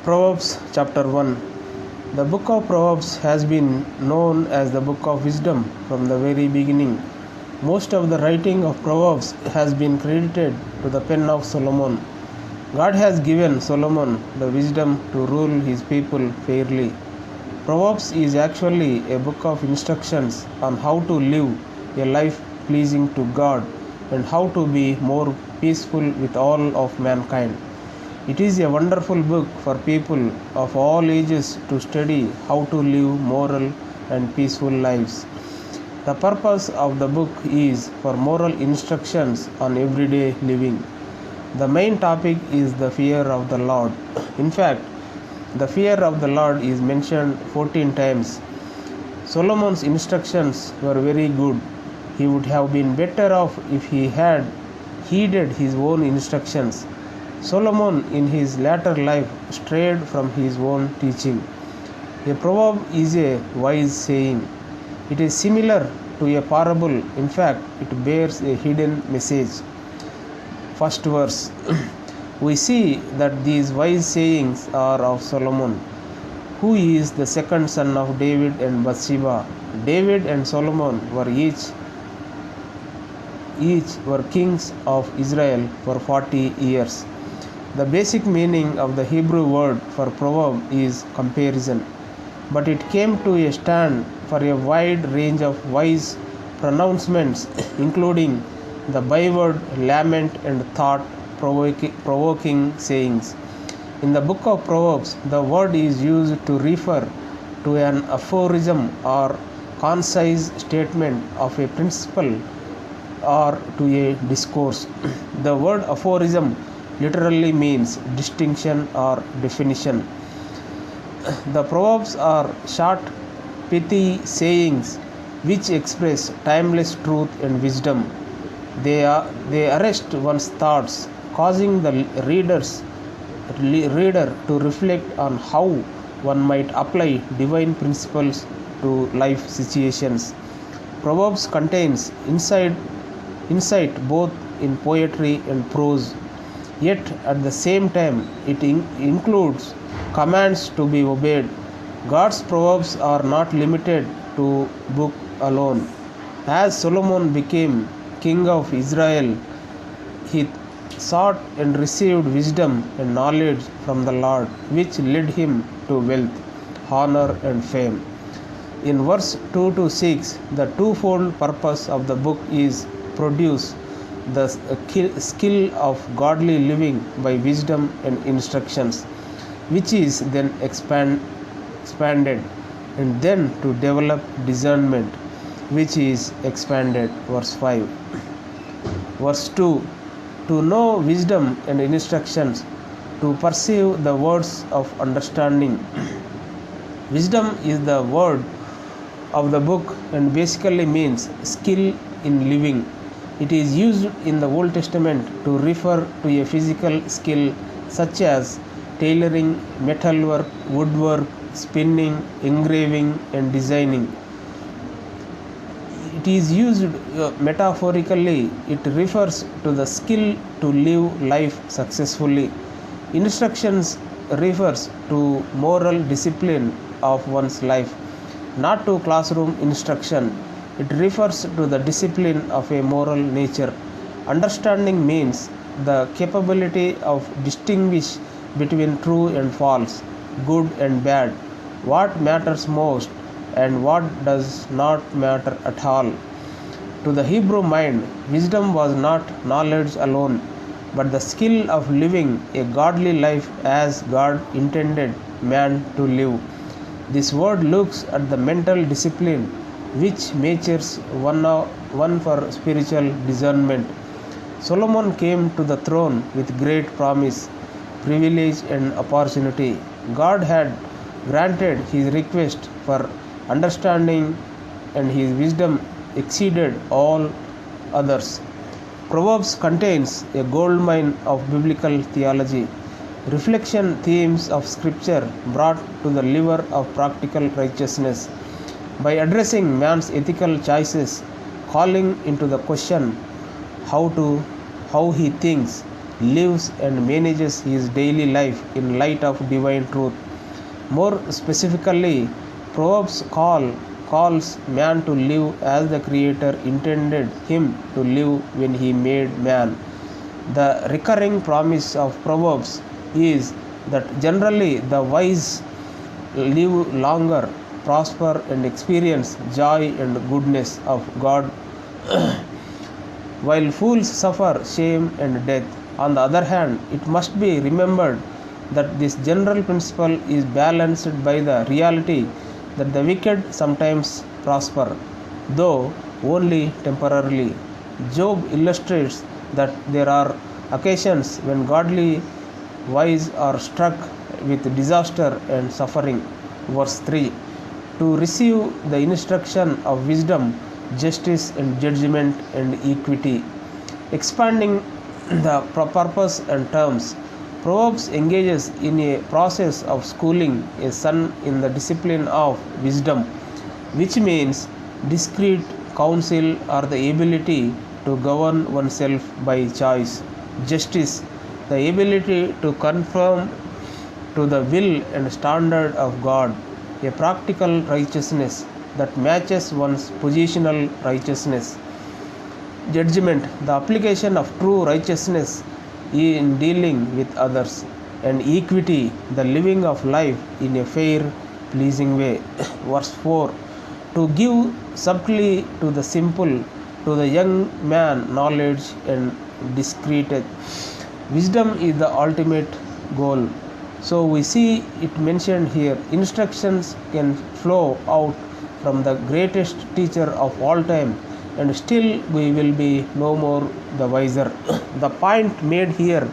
Proverbs chapter 1. The book of Proverbs has been known as the book of wisdom from the very beginning. Most of the writing of Proverbs has been credited to the pen of Solomon. God has given Solomon the wisdom to rule his people fairly. Proverbs is actually a book of instructions on how to live a life pleasing to God and how to be more peaceful with all of mankind. It is a wonderful book for people of all ages to study how to live moral and peaceful lives. The purpose of the book is for moral instructions on everyday living. The main topic is the fear of the Lord. In fact, the fear of the Lord is mentioned 14 times. Solomon's instructions were very good. He would have been better off if he had heeded his own instructions. Solomon in his latter life strayed from his own teaching. A proverb is a wise saying. It is similar to a parable. In fact, it bears a hidden message. First verse. We see that these wise sayings are of Solomon, who is the second son of David and Bathsheba. David and Solomon were each were kings of Israel for 40 years. The basic meaning of the Hebrew word for proverb is comparison, but it came to a stand for a wide range of wise pronouncements, including the byword, lament, and thought-provoking sayings. In the book of Proverbs, the word is used to refer to an aphorism or concise statement of a principle or to a discourse. The word aphorism literally means distinction or definition. The proverbs are short, pithy sayings which express timeless truth and wisdom. They arrest one's thoughts, causing the reader to reflect on how one might apply divine principles to life situations. Proverbs contains insight both in poetry and prose. Yet at the same time, it includes commands to be obeyed. God's proverbs are not limited to book alone. As Solomon became king of Israel, he sought and received wisdom and knowledge from the Lord, which led him to wealth, honor, and fame. In verse 2 to 6, the twofold purpose of the book is produce the skill of godly living by wisdom and instructions, which is then expanded, and then to develop discernment, which is expanded. Verse 5. Verse 2. To know wisdom and instructions, to perceive the words of understanding. Wisdom is the word of the book and basically means skill in living. It is used in the Old Testament to refer to a physical skill such as tailoring, metalwork, woodwork, spinning, engraving, and designing. It is used metaphorically. It refers to the skill to live life successfully. Instructions refers to moral discipline of one's life, not to classroom instruction. It refers to the discipline of a moral nature. Understanding means the capability of distinguish between true and false, good and bad, what matters most and what does not matter at all. To the Hebrew mind, wisdom was not knowledge alone, but the skill of living a godly life as God intended man to live. This word looks at the mental discipline which matures one for spiritual discernment. Solomon came to the throne with great promise, privilege, and opportunity. God had granted his request for understanding, and his wisdom exceeded all others. Proverbs contains a goldmine of biblical theology. Reflection themes of scripture brought to the liver of practical righteousness. By addressing man's ethical choices, calling into the question how he thinks, lives and manages his daily life in light of divine truth. More specifically, Proverbs calls man to live as the Creator intended him to live when he made man. The recurring promise of Proverbs is that generally the wise live longer, prosper, and experience joy and goodness of God, while fools suffer shame and death. On the other hand, it must be remembered that this general principle is balanced by the reality that the wicked sometimes prosper, though only temporarily. Job illustrates that there are occasions when godly wise are struck with disaster and suffering. Verse 3. To receive the instruction of wisdom, justice, and judgment and equity. Expanding the purpose and terms, Proverbs engages in a process of schooling a son in the discipline of wisdom, which means discreet counsel or the ability to govern oneself by choice. Justice, the ability to conform to the will and standard of God. A practical righteousness that matches one's positional righteousness. Judgment, the application of true righteousness in dealing with others. And equity, the living of life in a fair, pleasing way. Verse 4. To give subtly to the simple, to the young man knowledge and discreet. Wisdom is the ultimate goal. So we see it mentioned here. Instructions can flow out from the greatest teacher of all time, and still we will be no more the wiser. The point made here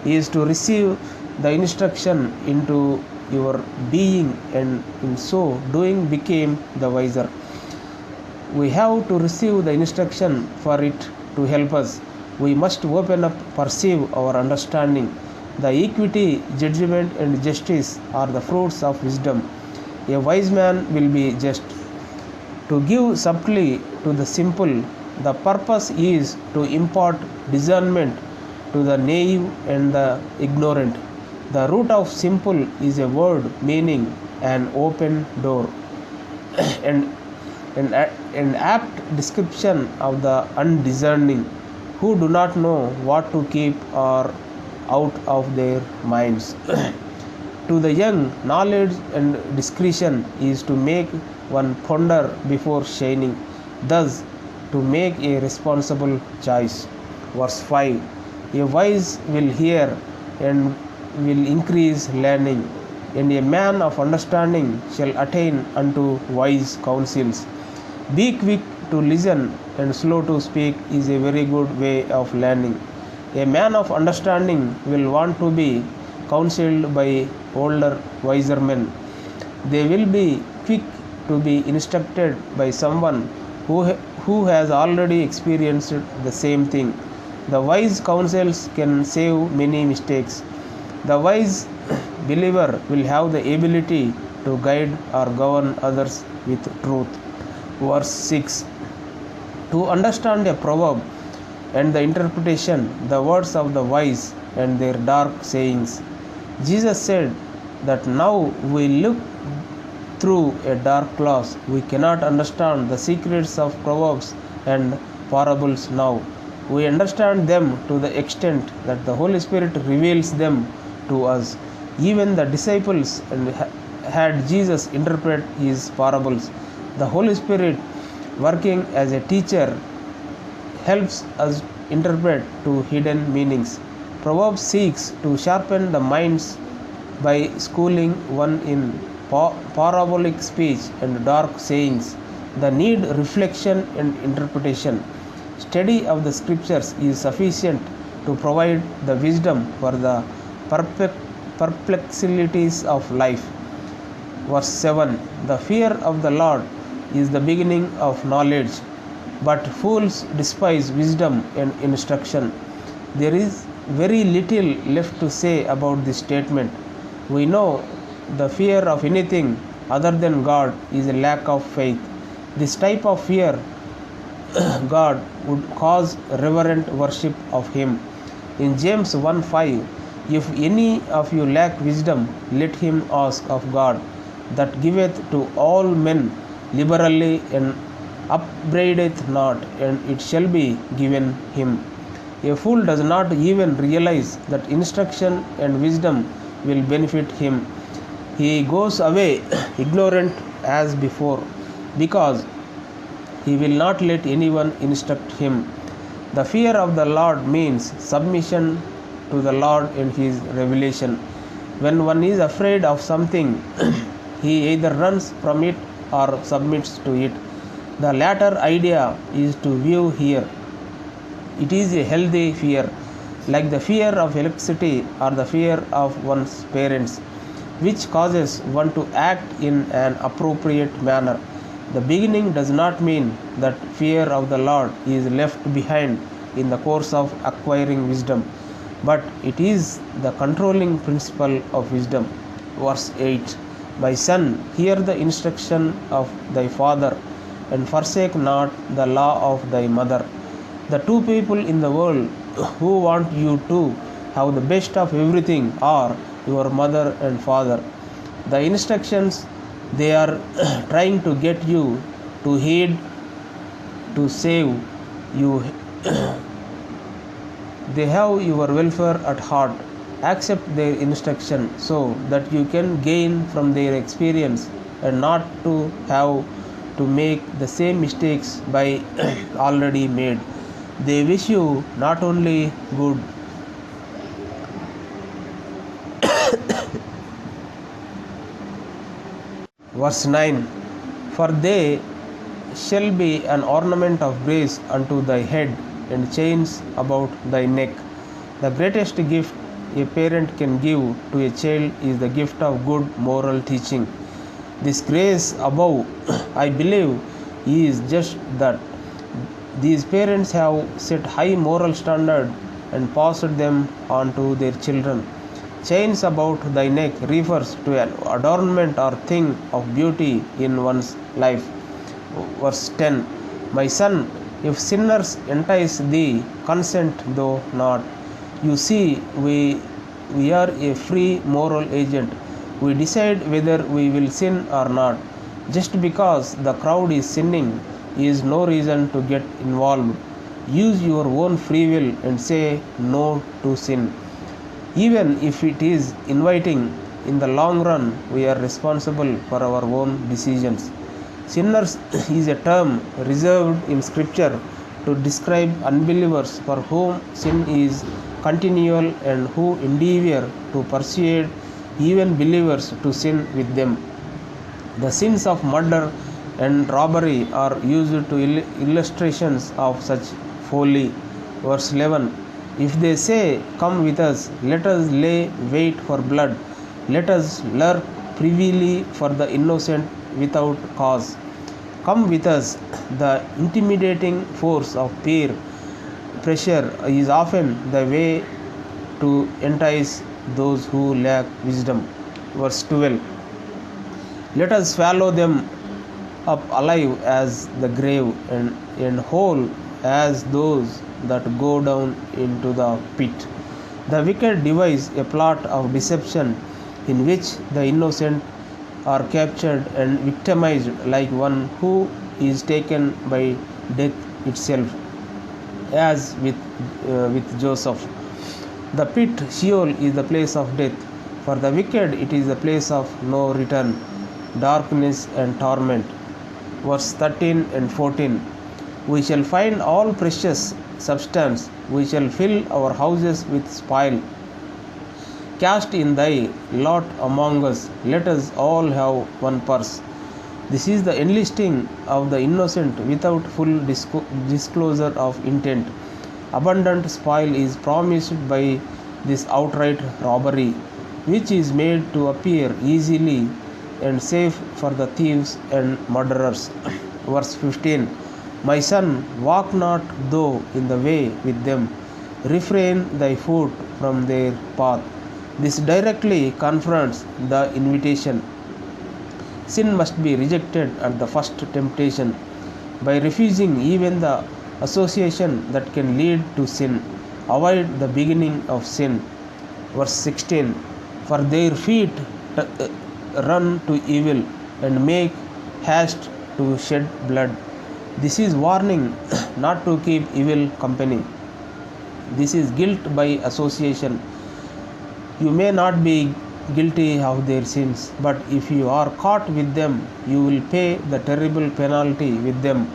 is to receive the instruction into your being, and in so doing became the wiser. We have to receive the instruction for it to help us. We must open up, perceive our understanding. The equity, judgment, and justice are the fruits of wisdom. A wise man will be just. To give subtly to the simple, the purpose is to impart discernment to the naive and the ignorant. The root of simple is a word meaning an open door, and an apt description of the undiscerning, who do not know what to keep or out of their minds. To the young, knowledge and discretion is to make one ponder before shining, thus to make a responsible choice. Verse 5. A wise will hear and will increase learning, and a man of understanding shall attain unto wise counsels. Be quick to listen and slow to speak is a very good way of learning. A man of understanding will want to be counseled by older, wiser men. They will be quick to be instructed by someone who has already experienced the same thing. The wise counsels can save many mistakes. The wise believer will have the ability to guide or govern others with truth. Verse 6. To understand a proverb and the interpretation, the words of the wise and their dark sayings. Jesus said that now we look through a dark glass. We cannot understand the secrets of proverbs and parables now. We understand them to the extent that the Holy Spirit reveals them to us. Even the disciples had Jesus interpret his parables. The Holy Spirit, working as a teacher, helps us interpret to hidden meanings. Proverbs seeks to sharpen the minds by schooling one in parabolic speech and dark sayings. The need reflection and interpretation. Study of the scriptures is sufficient to provide the wisdom for the perplexities of life. Verse 7. The fear of the Lord is the beginning of knowledge, but fools despise wisdom and instruction. There is very little left to say about this statement. We know the fear of anything other than God is a lack of faith. This type of fear God would cause reverent worship of Him. In James 1:5, if any of you lack wisdom, let him ask of God, that giveth to all men liberally and upbraideth not, and it shall be given him. A fool does not even realize that instruction and wisdom will benefit him. He goes away ignorant as before, because he will not let anyone instruct him. The fear of the Lord means submission to the Lord in his revelation. When one is afraid of something, he either runs from it or submits to it. The latter idea is to view here. It is a healthy fear, like the fear of electricity or the fear of one's parents, which causes one to act in an appropriate manner. The beginning does not mean that fear of the Lord is left behind in the course of acquiring wisdom, but it is the controlling principle of wisdom. Verse 8, My son, hear the instruction of thy father, and forsake not the law of thy mother. The two people in the world who want you to have the best of everything are your mother and father. The instructions they are trying to get you to heed to save you, they have your welfare at heart. Accept their instruction so that you can gain from their experience and not to have to make the same mistakes by already made. They wish you not only good. Verse 9, For they shall be an ornament of grace unto thy head, and chains about thy neck. The greatest gift a parent can give to a child is the gift of good moral teaching. This grace above, I believe, is just that. These parents have set high moral standard and passed them on to their children. Chains about thy neck refers to an adornment or thing of beauty in one's life. Verse 10, My son, if sinners entice thee, consent thou not. You see, we are a free moral agent. We decide whether we will sin or not. Just because the crowd is sinning is no reason to get involved. Use your own free will and say no to sin. Even if it is inviting, in the long run we are responsible for our own decisions. Sinners is a term reserved in Scripture to describe unbelievers for whom sin is continual and who endeavor to persuade even believers to sin with them. The sins of murder and robbery are used to illustrations of such folly. Verse 11, If they say, Come with us, let us lay wait for blood, let us lurk privily for the innocent without cause. Come with us. The intimidating force of peer pressure is often the way to entice those who lack wisdom. Verse 12, Let us swallow them up alive as the grave, and whole as those that go down into the pit. The wicked devise a plot of deception in which the innocent are captured and victimized like one who is taken by death itself, as with Joseph. The pit, Sheol, is the place of death. For the wicked it is the place of no return, darkness and torment. Verse 13 and 14, We shall find all precious substance, we shall fill our houses with spoil. Cast in thy lot among us, let us all have one purse. This is the enlisting of the innocent without full disclosure of intent. Abundant spoil is promised by this outright robbery, which is made to appear easily and safe for the thieves and murderers. Verse 15, My son, walk not thou in the way with them, refrain thy foot from their path. This directly confronts the invitation. Sin must be rejected at the first temptation. By refusing even the association that can lead to sin, avoid the beginning of sin. Verse 16, for their feet run to evil and make haste to shed blood. This is warning not to keep evil company. This is guilt by association. You may not be guilty of their sins, but if you are caught with them, you will pay the terrible penalty with them.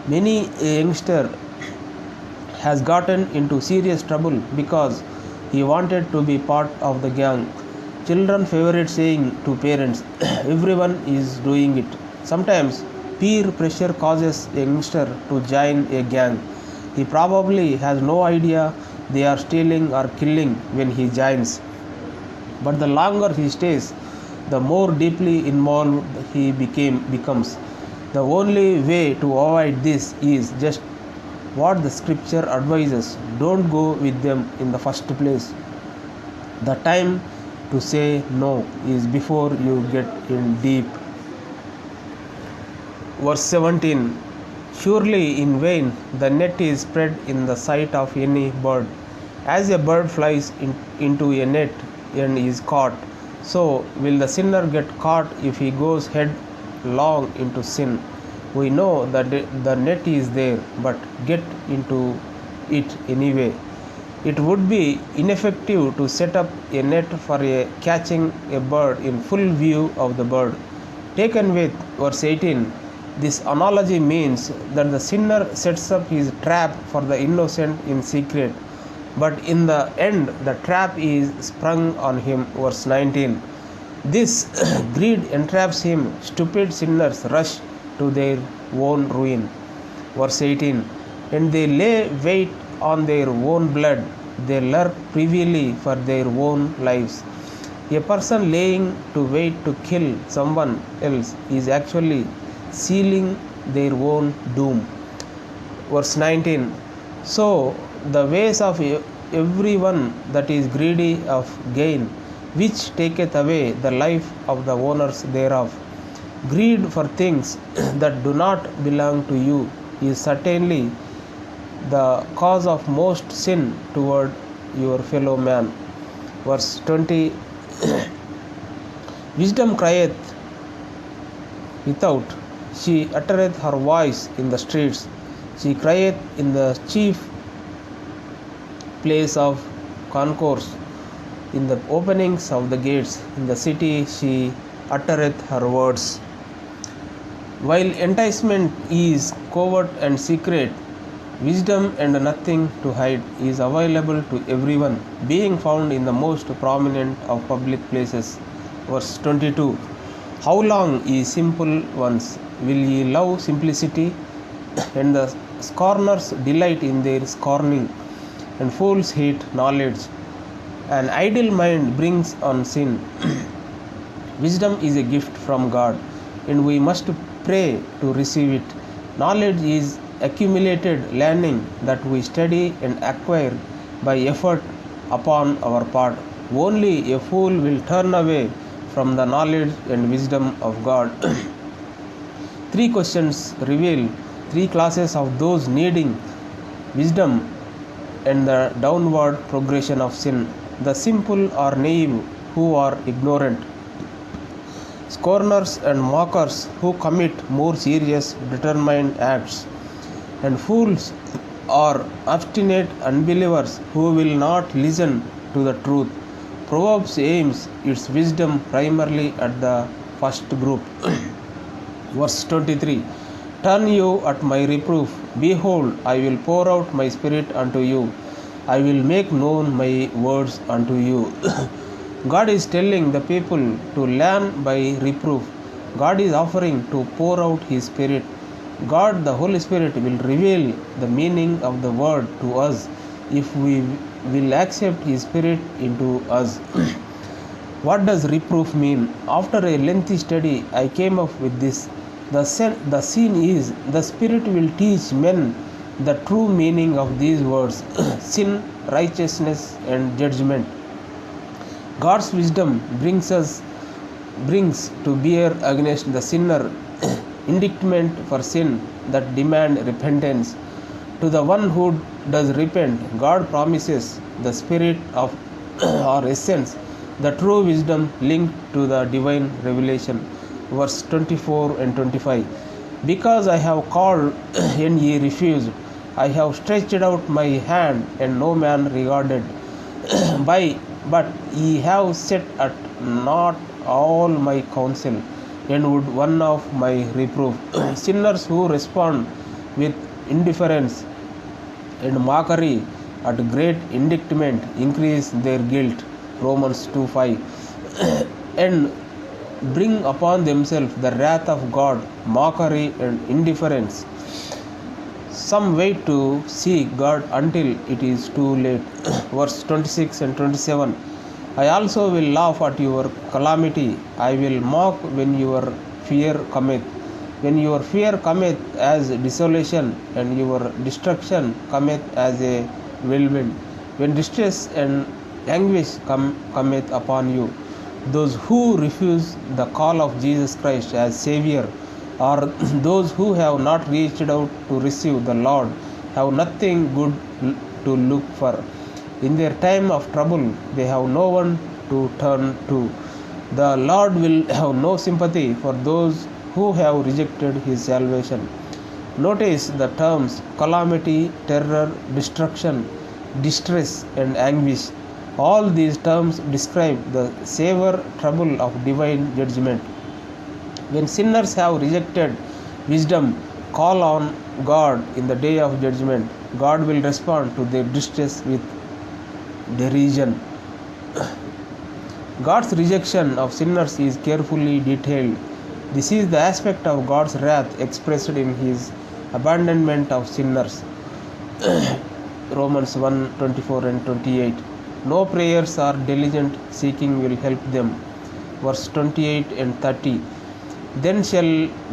Many a youngster has gotten into serious trouble because he wanted to be part of the gang. Children favorite saying to parents, everyone is doing it. Sometimes peer pressure causes a youngster to join a gang. He probably has no idea they are stealing or killing when he joins. But the longer he stays, the more deeply involved he becomes. The only way to avoid this is just what the scripture advises. Don't go with them in the first place. The time to say no is before you get in deep. Verse 17, surely in vain the net is spread in the sight of any bird. As a bird flies into a net and is caught, so will the sinner get caught if he goes headlong into sin. We know that the net is there, but get into it anyway. It would be ineffective to set up a net for catching a bird in full view of the bird. Taken with verse 18, this analogy means that the sinner sets up his trap for the innocent in secret, but in the end the trap is sprung on him. Verse 19, this greed entraps him. Stupid sinners rush to their own ruin. Verse 18, and they lay wait on their own blood, they lurk privily for their own lives. A person laying to wait to kill someone else is actually sealing their own doom. Verse 19, so the ways of everyone that is greedy of gain, which taketh away the life of the owners thereof. Greed for things that do not belong to you is certainly the cause of most sin toward your fellow man. Verse 20, wisdom crieth without, she uttereth her voice in the streets, she crieth in the chief place of concourse, in the openings of the gates, in the city she uttereth her words. While enticement is covert and secret, wisdom and nothing to hide is available to everyone, being found in the most prominent of public places. Verse 22, how long, ye simple ones, will ye love simplicity? And the scorners delight in their scorning, and fools hate knowledge. An idle mind brings on sin. Wisdom is a gift from God, and we must pray to receive it. Knowledge is accumulated learning that we study and acquire by effort upon our part. Only a fool will turn away from the knowledge and wisdom of God. Three questions reveal three classes of those needing wisdom and the downward progression of sin. The simple or naive who are ignorant, scorners and mockers who commit more serious determined acts, and fools or obstinate unbelievers who will not listen to the truth. Proverbs aims its wisdom primarily at the first group. Verse 23, turn you at my reproof, behold, I will pour out my spirit unto you, I will make known my words unto you. God is telling the people to learn by reproof. God is offering to pour out His Spirit. God, the Holy Spirit, will reveal the meaning of the word to us if we will accept His Spirit into us. What does reproof mean? After a lengthy study, I came up with this. The scene is the Spirit will teach men the true meaning of these words: sin, righteousness, and judgment. God's wisdom brings to bear against the sinner indictment for sin that demand repentance. To the one who does repent, God promises the spirit of or essence, the true wisdom linked to the divine revelation. Verse 24 and 25. Because I have called and ye refused, I have stretched out my hand and no man regarded. But ye have set at naught all my counsel, and would one of my reproof. Sinners who respond with indifference and mockery at great indictment increase their guilt. Romans 2:5. And bring upon themselves the wrath of God, mockery and indifference. Some wait to see God until it is too late. Verse 26 and 27. I also will laugh at your calamity. I will mock when your fear cometh. When your fear cometh as desolation, and your destruction cometh as a whirlwind. When distress and anguish cometh upon you. Those who refuse the call of Jesus Christ as Savior, or those who have not reached out to receive the Lord, have nothing good to look for. In their time of trouble, they have no one to turn to. The Lord will have no sympathy for those who have rejected His salvation. Notice the terms calamity, terror, destruction, distress, and anguish. All these terms describe the severe trouble of divine judgment. When sinners have rejected wisdom, call on God in the day of judgment. God will respond to their distress with derision. God's rejection of sinners is carefully detailed. This is the aspect of God's wrath expressed in His abandonment of sinners. Romans 1:24 and 28. No prayers or diligent seeking will help them. Verse 28 and 30. Then shall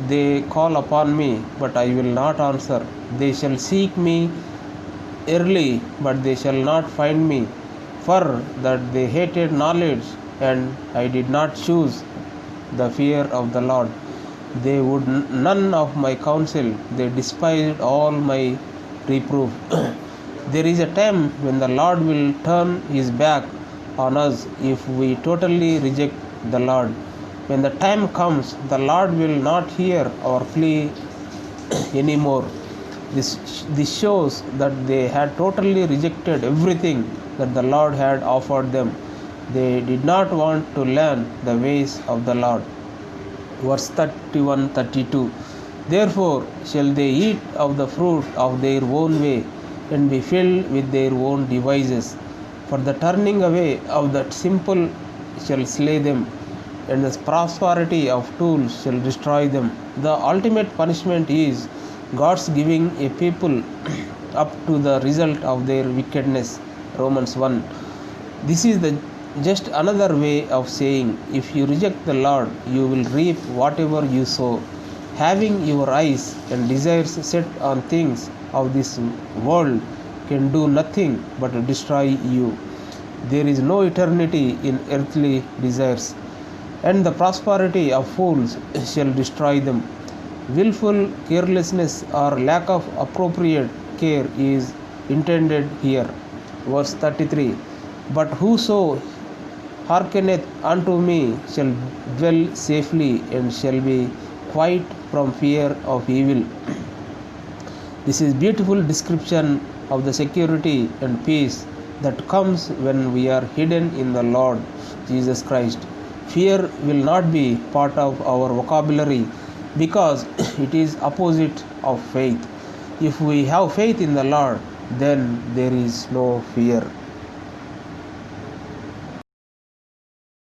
they call upon me, but I will not answer. They shall seek me early, but they shall not find me. For that they hated knowledge, and I did not choose the fear of the Lord. They would none of my counsel, they despised all my reproof. There is a time when the Lord will turn His back on us if we totally reject the Lord. When the time comes, the Lord will not hear our plea anymore. This shows that they had totally rejected everything that the Lord had offered them. They did not want to learn the ways of the Lord. Verse 31-32. Therefore shall they eat of the fruit of their own way, and be filled with their own devices. For the turning away of the simple shall slay them, and the prosperity of tools shall destroy them. The ultimate punishment is God's giving a people up to the result of their wickedness. Romans 1. This is just another way of saying, if you reject the Lord, you will reap whatever you sow. Having your eyes and desires set on things of this world can do nothing but destroy you. There is no eternity in earthly desires, and the prosperity of fools shall destroy them. Willful carelessness or lack of appropriate care is intended here. Verse 33. But whoso hearkeneth unto me shall dwell safely, and shall be quiet from fear of evil. This is beautiful description of the security and peace that comes when we are hidden in the Lord Jesus Christ. Fear will not be part of our vocabulary because it is opposite of faith. If we have faith in the Lord, then there is no fear.